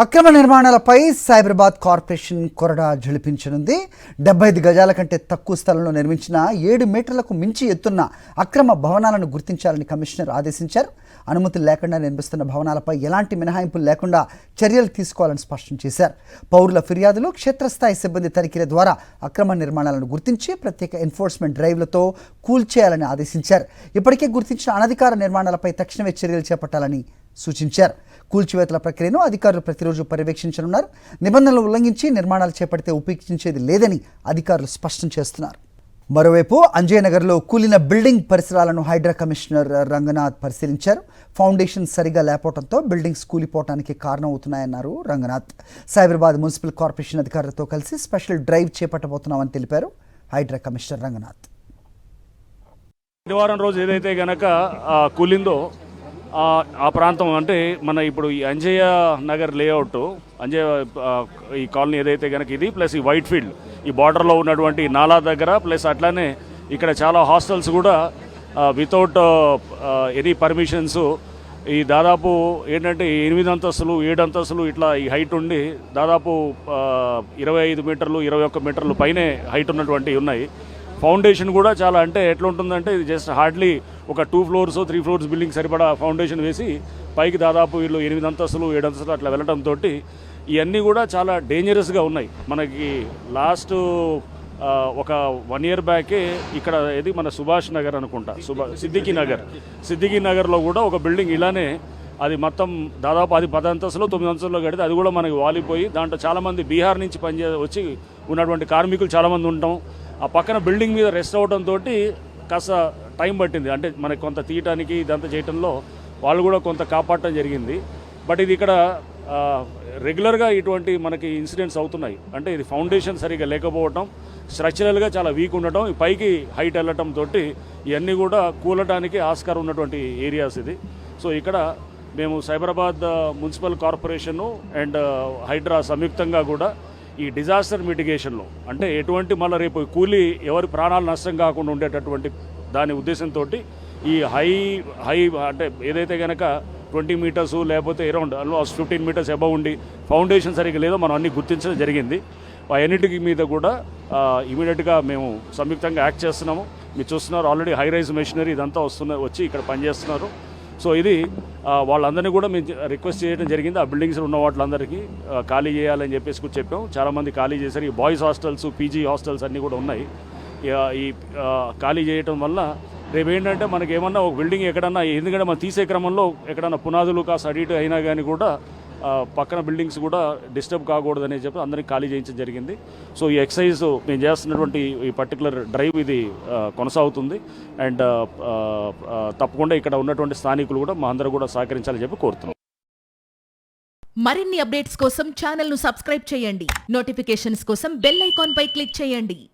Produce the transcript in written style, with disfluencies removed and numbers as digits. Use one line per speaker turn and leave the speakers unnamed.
అక్రమ నిర్మాణాలపై సైబరాబాద్ కార్పొరేషన్ కొరడా ఝళిపించనుంది. 75 గజాల కంటే తక్కువ స్థలంలో నిర్మించిన 7 మీటర్లకు మించి ఎత్తున్న అక్రమ భవనాలను గుర్తించాలని కమిషనర్ ఆదేశించారు. అనుమతులు లేకుండా నిర్మిస్తున్న భవనాలపై ఎలాంటి మినహాయింపులు లేకుండా చర్యలు తీసుకోవాలని స్పష్టం చేశారు. పౌరుల ఫిర్యాదులు, క్షేత్రస్థాయి సిబ్బంది తనిఖీల ద్వారా అక్రమ నిర్మాణాలను గుర్తించి ప్రత్యేక ఎన్ఫోర్స్మెంట్ డ్రైవ్లతో కూల్చేయాలని ఆదేశించారు. ఇప్పటికే గుర్తించిన అనధికార నిర్మాణాలపై తక్షణమే చర్యలు చేపట్టాలని సూచించారు. కూల్చివేతల ప్రక్రియను అధికారులు ప్రతిరోజు పర్యవేక్షించనున్నారు. నిబంధనలు ఉల్లంఘించి నిర్మాణాలు చేపడితే ఉపేక్షించేది లేదని అధికారులు స్పష్టం చేస్తున్నారు. మరోవైపు అంజయ్యనగర్లో కూలిన బిల్డింగ్ పరిసరాలను హైడ్రా కమిషనర్ రంగనాథ్ పరిశీలించారు. ఫౌండేషన్ సరిగా లేకపోవడంతో బిల్డింగ్స్ కూలిపోవడానికి కారణమవుతున్నాయన్నారు రంగనాథ్. సైబరాబాద్ మున్సిపల్ కార్పొరేషన్ అధికారులతో కలిసి స్పెషల్ డ్రైవ్ చేపట్టబోతున్నామని తెలిపారు హైడ్రా కమిషనర్ రంగనాథ్.
శనివారం రోజు ఏదైతే గనక కూలిందో ఆ ప్రాంతం అంటే మన ఇప్పుడు ఈ అంజయ్య నగర్ లేఅవుట్, అంజయ్య ఈ కాలనీ ఏదైతే కనుక ఇది ప్లస్ ఈ వైట్ ఫీల్డ్ ఈ బార్డర్లో ఉన్నటువంటి నాలా దగ్గర ప్లస్ అట్లానే ఇక్కడ చాలా హాస్టల్స్ కూడా వితౌట్ ఎనీ పర్మిషన్స్ ఈ దాదాపు ఏంటంటే 8 అంతస్తులు 7 అంతస్తులు ఇట్లా ఈ హైట్ ఉండి దాదాపు 25 మీటర్లు 21 మీటర్లు పైనే హైట్ ఉన్నటువంటివి ఉన్నాయి. ఫౌండేషన్ కూడా చాలా అంటే ఎట్లా ఉంటుందంటే ఇది జస్ట్ హార్డ్లీ ఒక 2 ఫ్లోర్స్ 3 ఫ్లోర్స్ బిల్డింగ్ సరిపడా ఫౌండేషన్ వేసి పైకి దాదాపు వీళ్ళు 8 అంతస్తులు 7 అంతస్తులు అట్లా వెళ్ళడంతో ఇవన్నీ కూడా చాలా డేంజరస్గా ఉన్నాయి. మనకి లాస్ట్ ఒక 1 year బ్యాకే ఇక్కడ ఇది మన సుభాష్ నగర్ అనుకుంటా, సిద్దికి నగర్లో కూడా ఒక బిల్డింగ్ ఇలానే అది మొత్తం దాదాపు అది 10 అంతస్తులు 9 అంతస్తుల్లో కడితే అది కూడా మనకి వాలిపోయి దాంట్లో చాలామంది బీహార్ నుంచి వచ్చి ఉన్నటువంటి కార్మికులు చాలామంది ఉంటాం. ఆ పక్కన బిల్డింగ్ మీద రెస్ట్ అవడంతో కాస్త టైం పట్టింది. అంటే మనకి కొంత తీయటానికి ఇదంతా చేయటంలో వాళ్ళు కూడా కొంత కాపాడటం జరిగింది. బట్ ఇది ఇక్కడ రెగ్యులర్గా ఇటువంటి మనకి ఇన్సిడెంట్స్ అవుతున్నాయి. అంటే ఇది ఫౌండేషన్ సరిగా లేకపోవటం, స్ట్రక్చరల్గా చాలా వీక్ ఉండటం, పైకి హైట్ వెళ్ళటంతో ఇవన్నీ కూడా కూలటానికి ఆస్కారం ఉన్నటువంటి ఏరియాస్ ఇది. సో ఇక్కడ మేము Cyberabad municipal corporation and Hydraa సంయుక్తంగా కూడా ఈ డిజాస్టర్ మిటిగేషన్లో అంటే ఎటువంటి మళ్ళీ రేపు కూలి ఎవరి ప్రాణాలు నష్టం కాకుండా ఉండేటటువంటి దాని ఉద్దేశంతో ఈ హై అంటే ఏదైతే కనుక 20 మీటర్స్ లేకపోతే అరౌండ్ ఆల్మోస్ట్ 15 మీటర్స్ అబవ్ ఉండి ఫౌండేషన్ సరిగ్గా లేదో మనం అన్ని గుర్తించడం జరిగింది. అన్నిటికీ మీద కూడా ఇమీడియట్గా మేము సంయుక్తంగా యాక్ట్ చేస్తున్నాము. మీరు చూస్తున్నారు ఆల్రెడీ హై రైజ్ మెషినరీ ఇదంతా వచ్చి ఇక్కడ పనిచేస్తున్నారు. సో ఇది వాళ్ళందరినీ కూడా మేము రిక్వెస్ట్ చేయడం జరిగింది. ఆ బిల్డింగ్స్లో ఉన్న వాళ్ళందరికీ ఖాళీ చేయాలని చెప్పేసి కూడా చెప్పాం. చాలామంది ఖాళీ చేశారు. ఈ బాయ్స్ హాస్టల్స్, పీజీ హాస్టల్స్ అన్నీ కూడా ఉన్నాయి. ఈ ఖాళీ చేయటం వల్ల రేపు ఏంటంటే మనకి ఏమన్నా ఒక బిల్డింగ్ ఎక్కడన్నా ఎందుకంటే మనం తీసే క్రమంలో ఎక్కడన్నా పునాదులు కాస్త అటు ఇటు అయినా కానీ కూడా పక్కన బిల్డింగ్స్ కూడా డిస్టర్బ్ కాకూడదని చెప్పి అందరికీ ఖాళీ చేయించడం జరిగింది. సో ఈ ఎక్సర్సైజ్ మేము చేస్తున్నటువంటి ఈ పర్టికులర్ డ్రైవ్ ఇది కొనసాగుతుంది. అండ్ తప్పకుండా ఇక్కడ ఉన్నటువంటి స్థానికులు కూడా మా అందరూ కూడా సహకరించాలని చెప్పి కోరుతున్నాం.
మరిన్ని అప్డేట్స్ కోసం ఛానల్ను సబ్స్క్రైబ్ చేయండి. నోటిఫికేషన్స్ కోసం బెల్ ఐకాన్ పై క్లిక్ చేయండి.